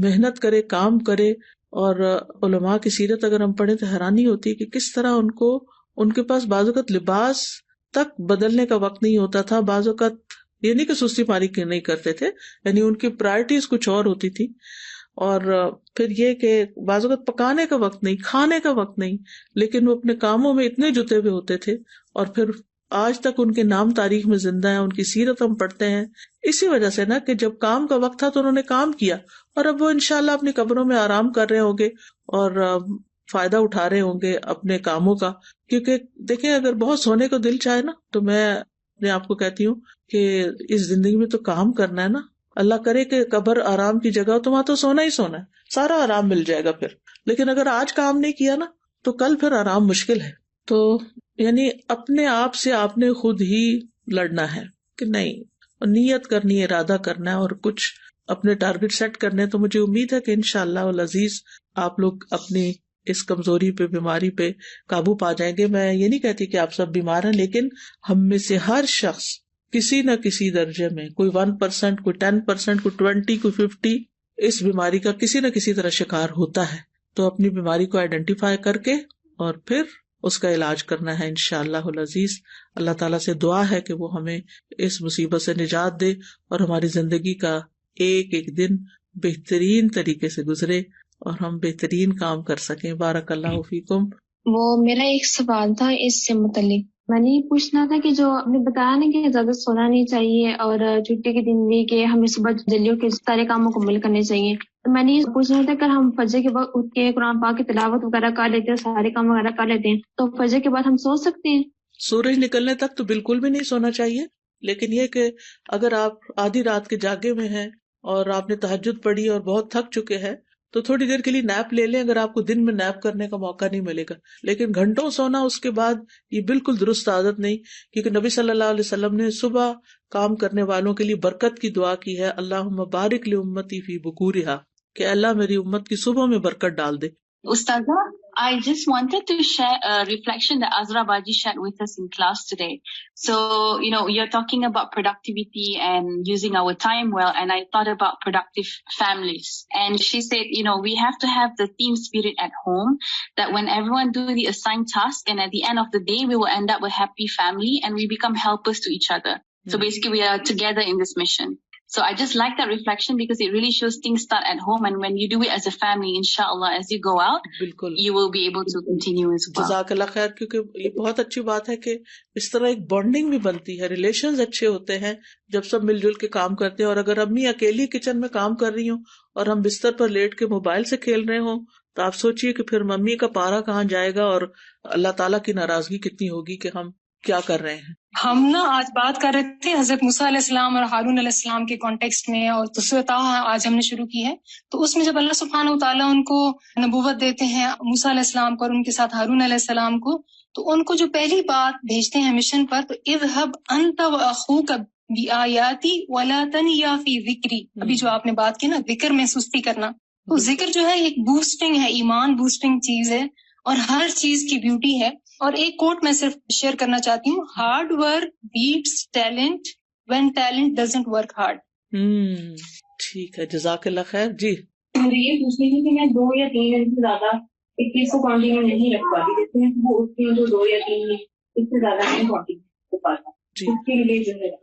محنت کرے، کام کرے. اور علماء کی سیرت اگر ہم پڑھیں تو حیرانی ہوتی ہے کہ کس طرح ان کے پاس بعض اوقات لباس تک بدلنے کا وقت نہیں ہوتا تھا. بعض اوقات یہ نہیں کہ سستی پاری نہیں کرتے تھے، یعنی ان کی پرائرٹیز کچھ اور ہوتی تھی. اور پھر یہ کہ بعض اوقات پکانے کا وقت نہیں، کھانے کا وقت نہیں، لیکن وہ اپنے کاموں میں اتنے جتے ہوئے ہوتے تھے، اور پھر آج تک ان کے نام تاریخ میں زندہ ہیں، ان کی سیرت ہم پڑھتے ہیں اسی وجہ سے نا کہ جب کام کا وقت تھا تو انہوں نے کام کیا، اور اب وہ انشاءاللہ اپنی قبروں میں آرام کر رہے ہوں گے اور فائدہ اٹھا رہے ہوں گے اپنے کاموں کا. کیونکہ دیکھیں اگر بہت سونے کو دل چاہے نا تو میں اپنے آپ کو کہتی ہوں کہ اس زندگی میں تو کام کرنا ہے نا. اللہ کرے کہ قبر آرام کی جگہ ہو تو وہاں تو سونا ہی سونا ہے, سارا آرام مل جائے گا پھر. لیکن اگر آج کام نہیں کیا نا تو کل پھر آرام مشکل ہے. تو یعنی اپنے آپ سے آپ نے خود ہی لڑنا ہے کہ نہیں, نیت کرنی ہے, ارادہ کرنا ہے اور کچھ اپنے ٹارگٹ سیٹ کرنے. تو مجھے امید ہے کہ انشاءاللہ العزیز آپ لوگ اپنی اس کمزوری پہ, بیماری پہ قابو پا جائیں گے. میں یہ نہیں کہتی کہ آپ سب بیمار ہیں, لیکن ہم میں سے ہر شخص کسی نہ کسی درجے میں, کوئی 1%, کوئی 10%, کوئی 20, کوئی 50 اس بیماری کا کسی نہ کسی طرح شکار ہوتا ہے. تو اپنی بیماری کو آئیڈینٹیفائی کر کے اور پھر اس کا علاج کرنا ہے انشاءاللہ العزیز. اللہ تعالیٰ سے دعا ہے کہ وہ ہمیں اس مصیبت سے نجات دے اور ہماری زندگی کا ایک ایک دن بہترین طریقے سے گزرے اور ہم بہترین کام کر سکیں. بارک اللہ فیکم. وہ میرا ایک سوال تھا اس سے متعلق. میں نے یہ پوچھنا تھا کہ جو آپ نے بتایا نا کہ زیادہ سونا نہیں چاہیے اور چھٹی کے دن بھی کہ ہمیں صبح جلدی اٹھ کے سارے کام مکمل کرنے چاہیے. تو میں نے یہ پوچھنا تھا کہ ہم فجر کے بعد اٹھ کے قرآن پاک کی تلاوت وغیرہ کر لیتے ہیں, سارے کام وغیرہ کر لیتے ہیں, تو فجر کے بعد ہم سو سکتے ہیں؟ سورج نکلنے تک تو بالکل بھی نہیں سونا چاہیے, لیکن یہ کہ اگر آپ آدھی رات کے جاگے میں ہیں اور آپ نے تہجد پڑھی اور بہت تھک چکے ہیں تو تھوڑی دیر کے لیے نیپ لے لیں, اگر آپ کو دن میں نیپ کرنے کا موقع نہیں ملے گا. لیکن گھنٹوں سونا اس کے بعد یہ بالکل درست عادت نہیں, کیونکہ نبی صلی اللہ علیہ وسلم نے صبح کام کرنے والوں کے لیے برکت کی دعا کی ہے, اللہم بارک لامتی فی بکورہا, کہ اللہ میری امت کی صبح میں برکت ڈال دے. Ustaza, I just wanted to share a reflection that Azra Baji shared with us in class today. So, you're talking about productivity and using our time well, and I thought about productive families. And she said, we have to have the team spirit at home, that when everyone do the assigned task, and at the end of the day, we will end up a happy family and we become helpers to each other. So basically, we are together in this mission. So I just like that reflection because it really shows things start at home, and when you do it as a family, inshallah, as you go out, بالکل you will be able to continue as well. جزاک اللہ خیر, کیونکہ یہ بہت اچھی بات ہے کہ اس طرح ایک بانڈنگ بھی بنتی ہے, ریلیشنز اچھے ہوتے ہیں جب سب مل جل کے کام کرتے ہیں. اور اگر امی اکیلی کچن میں کام کر رہی ہوں اور ہم بستر پر لیٹ کے موبائل سے کھیل رہے ہوں تو آپ سوچئے کہ پھر ممی کا پارا کہاں جائے گا اور اللہ تعالیٰ کی ناراضگی کتنی ہوگی کہ ہم کیا کر رہے ہیں. ہم آج بات کر رہے تھے حضرت موسیٰ علیہ السلام اور ہارون علیہ السلام کے کانٹیکسٹ میں, اور سورۃ طٰہٰ آج ہم نے شروع کی ہے. تو اس میں جب اللہ سبحانہ و تعالیٰ ان کو نبوت دیتے ہیں, موسیٰ علیہ السلام کو اور ان کے ساتھ ہارون علیہ السلام کو, تو ان کو جو پہلی بات بھیجتے ہیں مشن پر, تو اذهب انت واخوک بآیاتی ولا تنیا فی ذکری. ابھی جو آپ نے بات کی نا ذکر میں سستی کرنا, تو ذکر جو ہے ایک بوسٹنگ ہے, ایمان بوسٹنگ چیز ہے اور ہر چیز کی بیوٹی ہے. اور ایک کوٹ میں صرف شیئر کرنا چاہتی ہوں, hard work beats talent when talent doesn't work hard. ٹھیک ہے, جزاک اللہ خیر. جی مجھے یہ پوچھنی تھی کہ میں 2 یا 3 دن سے زیادہ ایک چیز کو کنٹینیو نہیں رکھ پاتی, جیسے میں وہ اٹھتی ہوں تو 2 یا 3 دن اس سے زیادہ نہیں کنٹینیو کر پاتا. جی, اس کے لیے جو ہے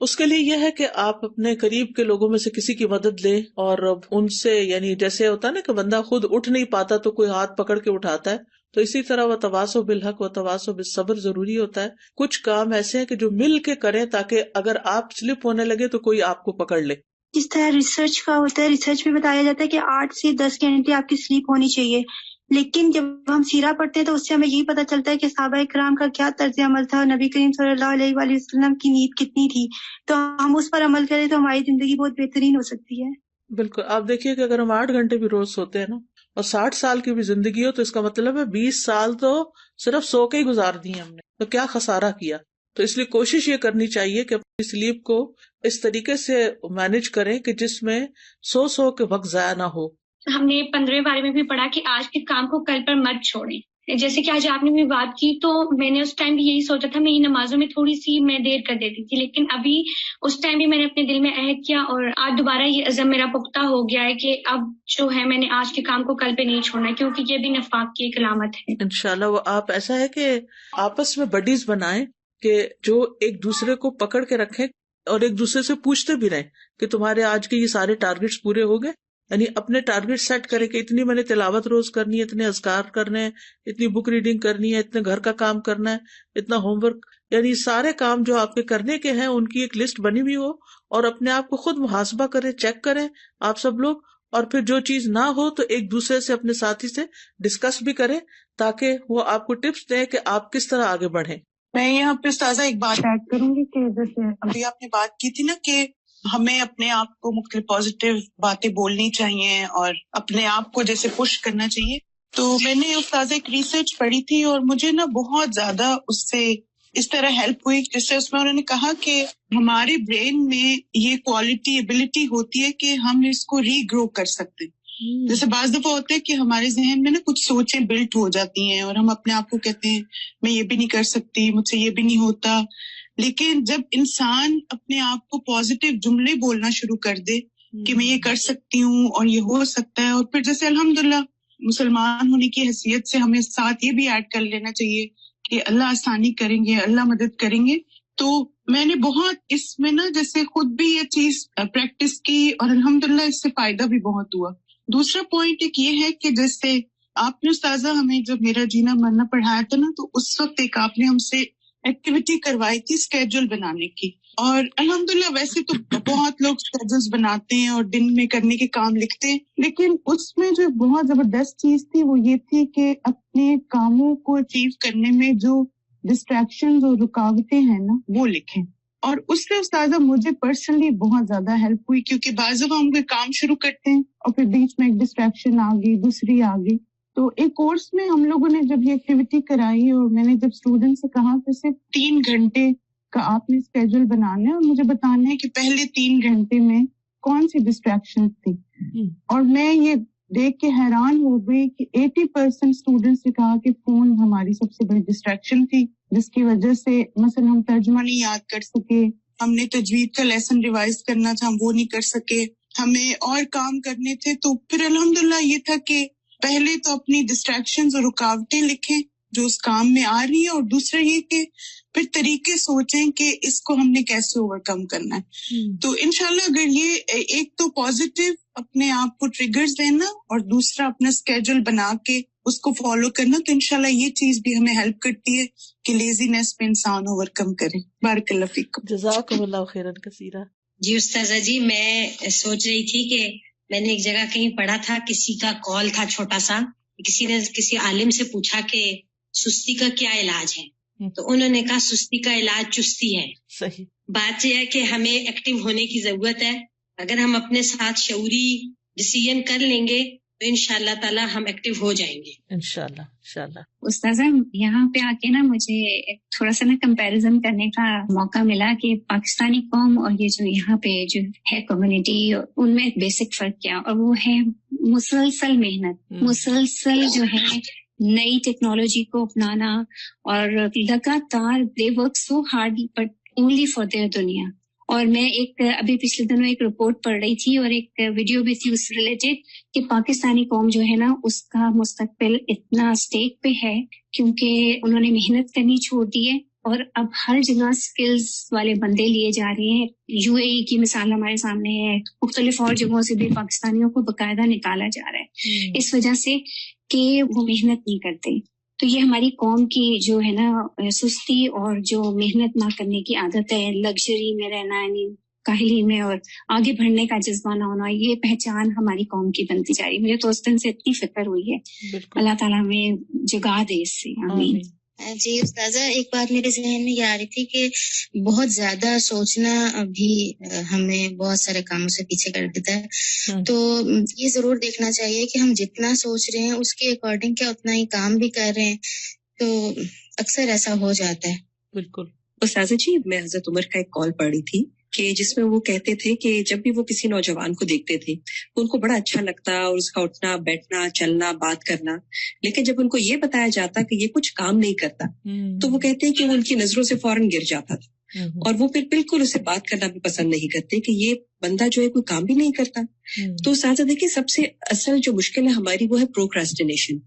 اس کے لیے یہ ہے کہ آپ اپنے قریب کے لوگوں میں سے کسی کی مدد لیں اور ان سے, یعنی جیسے ہوتا ہے نا کہ بندہ خود اٹھ نہیں پاتا تو کوئی ہاتھ پکڑ کے اٹھاتا ہے, تو اسی طرح وہ تواصو بالحق و تواصو بالصبر ضروری ہوتا ہے. کچھ کام ایسے ہیں کہ جو مل کے کریں تاکہ اگر آپ سلپ ہونے لگے تو کوئی آپ کو پکڑ لے. جس طرح ریسرچ کا ہوتا ہے, ریسرچ میں بتایا جاتا ہے کہ 8 سے 10 گھنٹے آپ کی سلیپ ہونی چاہیے, لیکن جب ہم سیرہ پڑھتے ہیں تو اس سے ہمیں یہی پتہ چلتا ہے کہ صحابہ کرام کا کیا طرز عمل تھا اور نبی کریم صلی اللہ علیہ وآلہ وسلم کی نیند کتنی تھی. تو ہم اس پر عمل کریں تو ہماری زندگی بہت بہترین ہو سکتی ہے. بالکل, آپ دیکھیے کہ اگر ہم 8 گھنٹے بھی روز سوتے ہیں نا اور 60 سال کی بھی زندگی ہو تو اس کا مطلب ہے 20 سال تو صرف سو کے ہی گزار دی ہم نے, تو کیا خسارہ کیا. تو اس لیے کوشش یہ کرنی چاہیے کہ اپنی سلیپ کو اس طریقے سے مینج کریں کہ جس میں سو کے وقت ضائع نہ ہو. ہم نے 15 بارے میں بھی پڑھا کہ آج کے کام کو کل پر مت چھوڑیں. جیسے کہ آج آپ نے بھی بات کی تو میں نے اس ٹائم بھی یہی سوچا تھا, میں نمازوں میں تھوڑی سی میں دیر کر دیتی تھی, لیکن ابھی اس ٹائم بھی میں نے اپنے دل میں عہد کیا اور آج دوبارہ یہ عزم میرا پختہ ہو گیا ہے کہ اب جو ہے میں نے آج کے کام کو کل پہ نہیں چھوڑنا, کیونکہ یہ بھی نفاق کی ایک علامت ہے. انشاءاللہ وہ آپ ایسا ہے کہ آپس میں بڈیز بنائیں کہ جو ایک دوسرے کو پکڑ کے رکھیں اور ایک دوسرے سے پوچھتے بھی رہیں کہ تمہارے آج کے یہ سارے ٹارگٹس پورے ہو گئے. یعنی اپنے ٹارگٹ سیٹ کریں کہ اتنی میں نے تلاوت روز کرنی ہے, اتنے اذکار کرنے ہیں, اتنی بک ریڈنگ کرنی ہے, اتنے گھر کا کام کرنا ہے, اتنا ہوم ورک, یعنی سارے کام جو آپ کے کرنے کے ہیں ان کی ایک لسٹ بنی ہوئی ہو اور اپنے آپ کو خود محاسبہ کریں, چیک کریں آپ سب لوگ, اور پھر جو چیز نہ ہو تو ایک دوسرے سے اپنے ساتھی سے ڈسکس بھی کریں تاکہ وہ آپ کو ٹپس دیں کہ آپ کس طرح آگے بڑھیں. میں یہاں پہ استاذہ ایک بات ایڈ کروں گی کہ جیسے ابھی آپ نے بات کی تھی نا کہ ہمیں اپنے آپ کو مختلف پازیٹیو باتیں بولنی چاہیے اور اپنے آپ کو جیسے پش کرنا چاہیے. تو میں نے استاذہ ایک ریسرچ پڑھی تھی اور مجھے نا بہت زیادہ اس سے اس طرح ہیلپ ہوئی، جس سے اس میں انہوں نے کہا کہ ہمارے برین میں یہ کوالٹی ایبلٹی ہوتی ہے کہ ہم اس کو ری گرو کر سکتے ہیں. جیسے بعض دفعہ ہوتا ہے کہ ہمارے ذہن میں نا کچھ سوچیں بلٹ ہو جاتی ہیں اور ہم اپنے آپ کو کہتے ہیں میں یہ بھی نہیں کر سکتی، مجھ سے یہ بھی نہیں ہوتا. لیکن جب انسان اپنے آپ کو پازیٹیو جملے بولنا شروع کر دے کہ میں یہ کر سکتی ہوں اور یہ ہو سکتا ہے، اور پھر جیسے الحمدللہ مسلمان ہونے کی حیثیت سے ہمیں ساتھ یہ بھی ایڈ کر لینا چاہیے کہ اللہ آسانی کریں گے، اللہ مدد کریں گے. تو میں نے بہت اس میں نا جیسے خود بھی یہ چیز پریکٹس کی اور الحمدللہ اس سے فائدہ بھی بہت ہوا. دوسرا پوائنٹ ایک یہ ہے کہ جیسے آپ نے استاذہ ہمیں جب میرا جینا مرنا پڑھایا تھا نا تو اس وقت ایک آپ نے ہم سے ایکٹیویٹی کروائی تھی اسکیڈول بنانے کی، اور الحمدللہ ویسے تو بہت لوگ اسکیڈولز بناتے ہیں اور دن میں کرنے کے کام لکھتے ہیں، لیکن اس میں جو بہت زبردست چیز تھی وہ یہ تھی کہ اپنے کاموں کو اچیو کرنے میں جو ڈسٹریکشنز اور رکاوٹیں ہیں نا وہ لکھیں. اور اس سے استاذہ مجھے پرسنلی بہت زیادہ ہیلپ ہوئی، کیونکہ بعض دفعہ ہم کوئی کام شروع کرتے ہیں اور پھر بیچ میں ایک ڈسٹریکشن آ گئی، دوسری آ گئی. تو ایک کورس میں ہم لوگوں نے جب یہ ایکٹیویٹی کرائی اور میں نے جب اسٹوڈنٹ سے کہا کہ صرف 3 گھنٹے کا آپ نے اسکیڈول بنانا ہے اور مجھے بتانا ہے کہ پہلے 3 گھنٹے میں کون سی ڈسٹریکشن تھی، اور میں یہ دیکھ کے حیران ہو گئی کہ 80% اسٹوڈنٹس نے کہا کہ فون ہماری سب سے بڑی ڈسٹریکشن تھی، جس کی وجہ سے مثلا ہم ترجمہ نہیں یاد کر سکے، ہم نے تجوید کا لیسن ریوائز کرنا تھا ہم وہ نہیں کر سکے، ہمیں اور کام کرنے تھے. تو پھر الحمدللہ یہ تھا کہ پہلے تو اپنی ڈسٹریکشنز اور رکاوٹیں لکھیں جو اس کام میں آ رہی ہے، اور دوسرا یہ کہ پھر طریقے سوچیں کہ اس کو ہم نے کیسے اوور کم کرنا ہے. تو انشاءاللہ اگر یہ ایک تو پازیٹیو اپنے آپ کو ٹریگرز دینا اور دوسرا اپنا اسکیڈول بنا کے اس کو فالو کرنا، تو انشاءاللہ یہ چیز بھی ہمیں ہیلپ کرتی ہے کہ لیزینس پہ انسان اوور کم کرے. بارک اللہ فیکم. جزاکم اللہ خیرا کثیرا. جی استاذہ جی، میں سوچ رہی تھی کہ میں نے ایک جگہ کہیں پڑھا تھا، کسی کا کال تھا چھوٹا سا، کسی نے کسی عالم سے پوچھا کہ سستی کا کیا علاج ہے، تو انہوں نے کہا سستی کا علاج چستی ہے. صحیح بات یہ ہے کہ ہمیں ایکٹیو ہونے کی ضرورت ہے. اگر ہم اپنے ساتھ شعوری ڈیسیژن کر لیں گے تو انشاءاللہ تعالی ہم ایکٹیو ہو جائیں گے انشاءاللہ. استاذہ یہاں پہ آ کے نا مجھے تھوڑا سا نا کمپیریزن کرنے کا موقع ملا کہ پاکستانی قوم اور یہ جو یہاں پہ جو ہے کمیونٹی، ان میں بیسک فرق کیا، اور وہ ہے مسلسل محنت، مسلسل جو ہے نئی ٹیکنالوجی کو اپنانا، اور لگاتار they work so hard but only for their دنیا. اور میں ایک ابھی پچھلے دنوں ایک رپورٹ پڑھ رہی تھی اور ایک ویڈیو بھی تھی اس سے ریلیٹڈ کہ پاکستانی قوم جو ہے نا اس کا مستقبل اتنا اسٹیک پہ ہے کیونکہ انہوں نے محنت کرنی چھوڑ دی ہے، اور اب ہر جگہ سکلز والے بندے لیے جا رہے ہیں. UAE کی مثال ہمارے سامنے ہے، مختلف اور جگہوں سے بھی پاکستانیوں کو باقاعدہ نکالا جا رہا ہے اس وجہ سے کہ وہ محنت نہیں کرتے. تو یہ ہماری قوم کی جو ہے نا سستی اور جو محنت نہ کرنے کی عادت ہے، لگژری میں رہنا، یعنی کاہلی میں، اور آگے بڑھنے کا جذبہ نہ ہونا، یہ پہچان ہماری قوم کی بنتی جا رہی. مجھے تو اس دن سے اتنی فکر ہوئی ہے، اللہ تعالیٰ ہمیں جگا دے اس سے، آمین. جی استاذہ، ایک بات میرے ذہن میں یہ آ رہی تھی کہ بہت زیادہ سوچنا بھی ہمیں بہت سارے کاموں سے پیچھے کر دیتا ہے. تو یہ ضرور دیکھنا چاہیے کہ ہم جتنا سوچ رہے ہیں اس کے اکارڈنگ کیا اتنا ہی کام بھی کر رہے ہیں، تو اکثر ایسا ہو جاتا ہے. بالکل. استاذہ جی، میں حضرت عمر کا ایک کال پڑھی تھی کہ جس میں وہ کہتے تھے کہ جب بھی وہ کسی نوجوان کو دیکھتے تھے تو ان کو بڑا اچھا لگتا اور اس کا اٹھنا بیٹھنا چلنا بات کرنا، لیکن جب ان کو یہ بتایا جاتا کہ یہ کچھ کام نہیں کرتا تو وہ کہتے ہیں کہ وہ ان کی نظروں سے فوراً گر جاتا تھا، اور وہ پھر بالکل اسے بات کرنا بھی پسند نہیں کرتے کہ یہ بندہ جو ہے کوئی کام بھی نہیں کرتا. تو ساتھ دیکھیں سب سے اصل جو مشکل ہے ہماری وہ ہے پروکراسٹینیشن،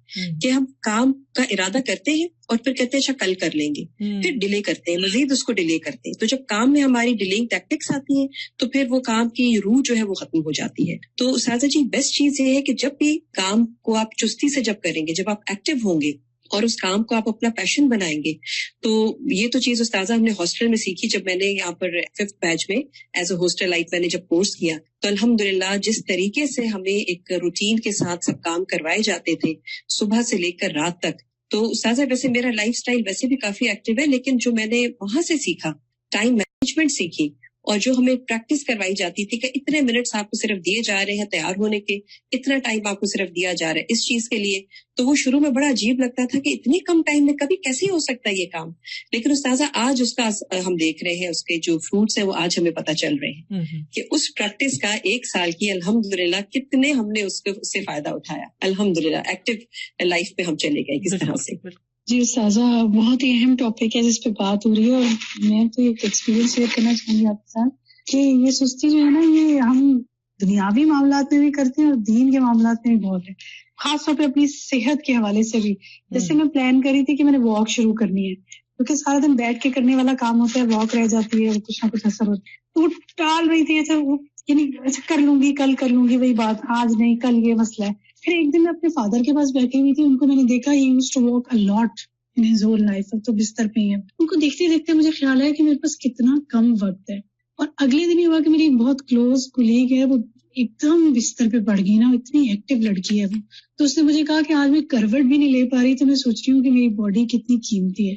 کہ ہم کام کا ارادہ کرتے ہیں اور پھر کہتے ہیں اچھا کل کر لیں گے، پھر ڈیلے کرتے ہیں، مزید اس کو ڈیلے کرتے ہیں. تو جب کام میں ہماری ڈیلینگ ٹیکٹکس آتی ہیں تو پھر وہ کام کی روح جو ہے وہ ختم ہو جاتی ہے. تو ساتھ جی بیسٹ چیز یہ ہے کہ جب بھی کام کو آپ چستی سے جب کریں گے، جب آپ ایکٹیو ہوں گے اور اس کام کو آپ اپنا پیشن بنائیں گے. تو یہ تو چیز استاذہ ہم نے ہاسٹل میں سیکھی. جب میں نے یہاں پر 5th بیچ میں ایز اے ہاسٹل لائف میں نے جب کورس کیا تو الحمدللہ جس طریقے سے ہمیں ایک روٹین کے ساتھ سب کام کروائے جاتے تھے صبح سے لے کر رات تک. تو استاذہ ویسے میرا لائف سٹائل ویسے بھی کافی ایکٹیو ہے, لیکن جو میں نے وہاں سے سیکھا ٹائم مینجمنٹ سیکھی, اور جو ہمیں پریکٹس کروائی جاتی تھی کہ اتنے منٹس آپ کو صرف دیے جا رہے ہیں تیار ہونے کے, اتنا ٹائم آپ کو صرف دیا جا رہا ہے اس چیز کے لیے, تو وہ شروع میں بڑا عجیب لگتا تھا کہ اتنی کم ٹائم میں کبھی کیسے ہو سکتا ہے یہ کام. لیکن استاذہ آج اس کا ہم دیکھ رہے ہیں, اس کے جو فروٹس ہیں وہ آج ہمیں پتہ چل رہے ہیں کہ اس پریکٹس کا 1 سال کی الحمدللہ کتنے ہم نے اس سے فائدہ اٹھایا. الحمدللہ ایکٹیو لائف پہ ہم چلے گئے کس طرح سے. جی استاذہ, بہت ہی اہم ٹاپک ہے جس پہ بات ہو رہی ہے, اور میں تو ایک ایکسپیرینس شیئر کرنا چاہوں گی آپ کے ساتھ کہ یہ سستی جو ہے نا, یہ ہم دنیاوی معاملات میں بھی کرتے ہیں اور دین کے معاملات میں بھی بہت ہے, خاص طور پہ اپنی صحت کے حوالے سے بھی. جیسے میں پلان کری تھی کہ میں نے واک شروع کرنی ہے, کیونکہ سارا دن بیٹھ کے کرنے والا کام ہوتا ہے, واک رہ جاتی ہے, کچھ نہ کچھ اثر ہوتا ہے, تو وہ ٹال رہی تھی. اچھا کر لوں گی, کل کر لوں گی, وہی بات, آج نہیں کل یہ مسئلہ ہے. پھر ایک دن میں اپنے فادر کے پاس بیٹھی ہوئی تھی, ان کو میں نے دیکھا he used to walk a lot in his whole life, اب تو بستر پہ ہی ہے. ان کو دیکھتے دیکھتے مجھے خیال آیا کہ میرے پاس کتنا کم وقت ہے. اور اگلے دن یہ ہوا کہ میری ایک بہت کلوز کولیگ ہے, وہ ایک دم بستر پہ پڑ گئی نا, اتنی ایکٹیو لڑکی ہے وہ, تو اس نے مجھے کہا کہ آج میں کروٹ بھی نہیں لے پا رہی, تو میں سوچ رہی ہوں کہ میری باڈی کتنی قیمتی ہے.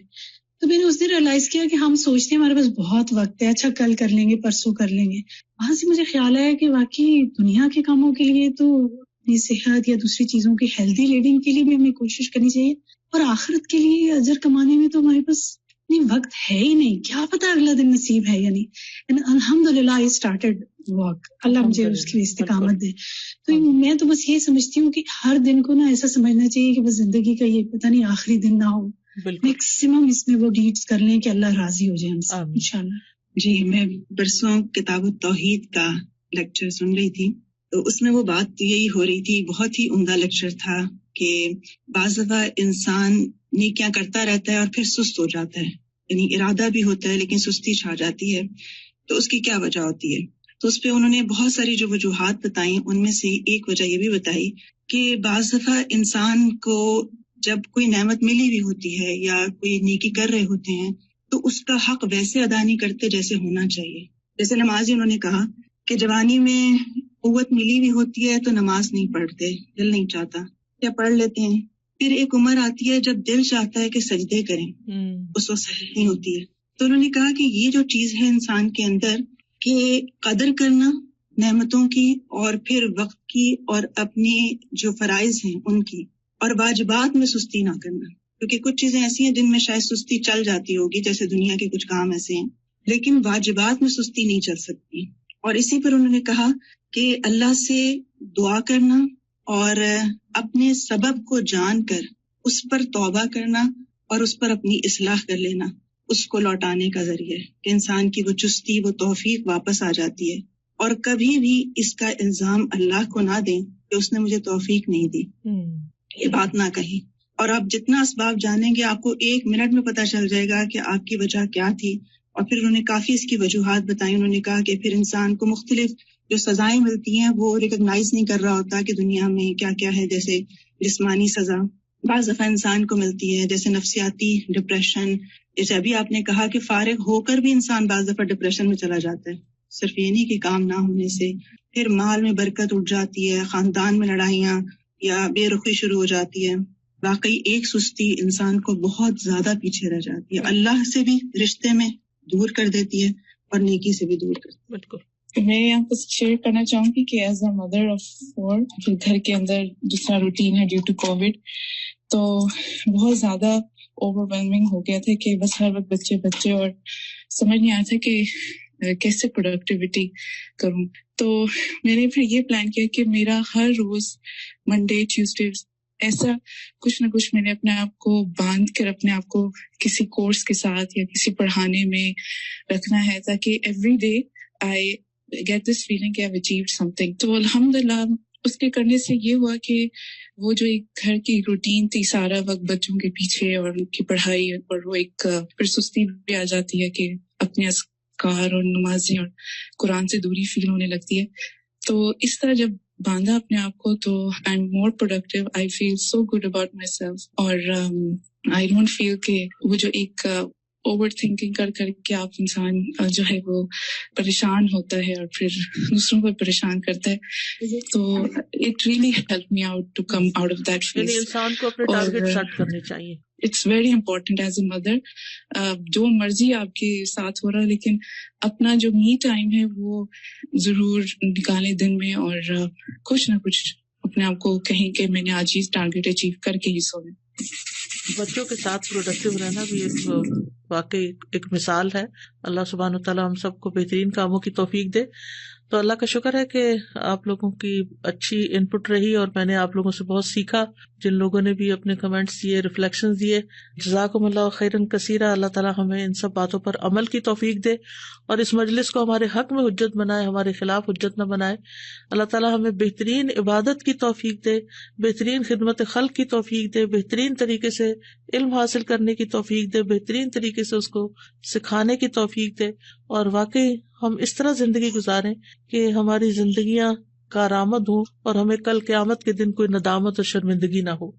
تو میں نے اس دن ریئلائز کیا کہ ہم سوچتے ہیں ہمارے پاس بہت وقت ہے, اچھا کل کر لیں گے, پرسوں کر لیں گے. وہاں سے مجھے خیال آیا کہ واقعی دنیا کے کاموں کے لیے تو اپنی صحت یا دوسری چیزوں کی ہیلدی لیونگ کے لیے بھی ہمیں کوشش کرنی چاہیے, اور آخرت کے لیے اجر کمانے میں تو ہمارے پاس وقت ہے ہی نہیں, کیا پتا اگلا دن نصیب ہے یا نہیں. الحمدللہ آئی اسٹارٹڈ واک, اللہ مجھے اس کی استقامت دے. تو میں تو بس یہ سمجھتی ہوں کہ ہر دن کو نا ایسا سمجھنا چاہیے کہ بس زندگی کا یہ پتہ نہیں آخری دن نہ ہو, میکسیمم اس میں وہ ڈیڈز کر لیں کہ اللہ راضی ہو جائے ہم سے انشاءاللہ. جی, میں برسوں کتاب التوحید کا لیکچر سن رہی تھی, تو اس میں وہ بات یہی ہو رہی تھی, بہت ہی عمدہ لیکچر تھا کہ بعض دفعہ انسان نیکیاں کرتا رہتا ہے اور پھر سست ہو جاتا ہے, یعنی ارادہ بھی ہوتا ہے لیکن سستی چھا جاتی ہے, تو اس کی کیا وجہ ہوتی ہے. تو اس پہ انہوں نے بہت ساری جو وجوہات بتائیں, ان میں سے ایک وجہ یہ بھی بتائی کہ بعض دفعہ انسان کو جب کوئی نعمت ملی ہوئی ہوتی ہے یا کوئی نیکی کر رہے ہوتے ہیں تو اس کا حق ویسے ادا نہیں کرتے جیسے ہونا چاہیے. جیسے نمازی انہوں نے کہا کہ جوانی میں قوت ملی ہوئی ہوتی ہے تو نماز نہیں پڑھتے, دل نہیں چاہتا, یا پڑھ لیتے ہیں. پھر ایک عمر آتی ہے جب دل چاہتا ہے کہ سجدے کریں, اس وقت سجدے نہیں ہوتی ہے. تو انہوں نے کہا کہ یہ جو چیز ہے انسان کے اندر کہ قدر کرنا نعمتوں کی, اور پھر وقت کی, اور اپنے جو فرائض ہیں ان کی, اور واجبات میں سستی نہ کرنا. کیونکہ کچھ چیزیں ایسی ہیں جن میں شاید سستی چل جاتی ہوگی, جیسے دنیا کے کچھ کام ایسے ہیں, لیکن واجبات میں سستی نہیں چل سکتی. اور اسی پر انہوں نے کہا کہ اللہ سے دعا کرنا اور اپنے سبب کو جان کر اس پر توبہ کرنا اور اس پر اپنی اصلاح کر لینا, اس کو لوٹانے کا ذریعہ ہے کہ انسان کی وہ چستی, وہ توفیق واپس آ جاتی ہے. اور کبھی بھی اس کا الزام اللہ کو نہ دیں کہ اس نے مجھے توفیق نہیں دی, یہ بات نہ کہیں. اور آپ جتنا اسباب جانیں گے آپ کو 1 منٹ میں پتہ چل جائے گا کہ آپ کی وجہ کیا تھی. اور پھر انہوں نے کافی اس کی وجوہات بتائی. انہوں نے کہا کہ پھر انسان کو مختلف جو سزائیں ملتی ہیں وہ ریکگنائز نہیں کر رہا ہوتا کہ دنیا میں کیا کیا ہے. جیسے جسمانی سزا بعض دفعہ انسان کو ملتی ہے, جیسے نفسیاتی ڈپریشن. جیسے ابھی آپ نے کہا کہ فارغ ہو کر بھی انسان بعض دفعہ ڈپریشن میں چلا جاتا ہے, صرف یہ نہیں کہ کام نہ ہونے سے. پھر مال میں برکت اٹھ جاتی ہے, خاندان میں لڑائیاں یا بے رخی شروع ہو جاتی ہے. واقعی ایک سستی انسان کو بہت زیادہ پیچھے رہ جاتی ہے, اللہ سے بھی رشتے میں دور کر دیتی ہے اور نیکی سے بھی دور کرتی ہے. بالکل. میں یہاں پر شیئر کرنا چاہوں گی کہ ایز اے مدر آف 4 پھر گھر کے اندر جس طرح روٹین ہے ڈیو ٹو کووڈ, تو بہت زیادہ اوور ویلمنگ ہو گیا تھا کہ بس ہر وقت بچے اور سمجھ نہیں آیا تھا کہ کیسے پروڈکٹیوٹی کروں. تو میں نے پھر یہ پلان کیا کہ میرا ہر روز منڈے ٹیوزڈے ایسا کچھ نہ کچھ میں نے اپنے آپ کو باندھ کر اپنے آپ کو کسی کورس کے ساتھ یا کسی پڑھانے میں رکھنا ہے, تاکہ every day I get this feeling کہ I've achieved something. تو الحمدللہ اس کے کرنے سے یہ ہوا کہ وہ جو ایک گھر کی روٹین تھی, سارا وقت بچوں کے پیچھے اور ان کی پڑھائی, اور وہ ایک پھر سستی بھی آ جاتی ہے کہ اپنے اذکار اور نمازیں اور قرآن سے دوری فیل ہونے لگتی ہے. تو اس طرح جب باندھا اپنے آپ کو تو I am more productive, I feel so good about myself, اور آئی ڈونٹ فیل کہ وہ جو ایک اوور تھنکنگ کر کے آپ انسان جو ہے وہ پریشان ہوتا ہے اور پھر دوسروں کو پریشان کرتا ہے, تو it really help me out to come out of that phase. انسان کو اپنے ٹارگیٹ سیٹ کرنے چاہیے. It's very important as a mother, جو مرضی آپ کے ساتھ ہو رہا ہے لیکن اپنا جو می ٹائم ہے وہ ضرور نکالیں دن میں, اور کچھ نہ کچھ اپنے آپ کو کہیں کہ میں نے آج یہ ٹارگیٹ اچیو کر کے ہی سونا. بچوں کے ساتھ پروڈکٹیو رہنا بھی ایک واقعی ایک مثال ہے. اللہ سبحانہ وتعالیٰ ہم سب کو بہترین کاموں کی توفیق دے. تو اللہ کا شکر ہے کہ آپ لوگوں کی اچھی ان پٹ رہی اور میں نے آپ لوگوں سے بہت سیکھا. جن لوگوں نے بھی اپنے کمنٹس دیے, ریفلیکشنز دیے, جزاکم اللہ خیرن کثیرا. اللہ تعالیٰ ہمیں ان سب باتوں پر عمل کی توفیق دے اور اس مجلس کو ہمارے حق میں حجت بنائے, ہمارے خلاف حجت نہ بنائے. اللہ تعالیٰ ہمیں بہترین عبادت کی توفیق دے, بہترین خدمت خلق کی توفیق دے, بہترین طریقے سے علم حاصل کرنے کی توفیق دے, بہترین طریقے سے اس کو سکھانے کی توفیق دے, اور واقعی ہم اس طرح زندگی گزاریں کہ ہماری زندگیاں کارآمد ہوں اور ہمیں کل قیامت کے دن کوئی ندامت اور شرمندگی نہ ہو.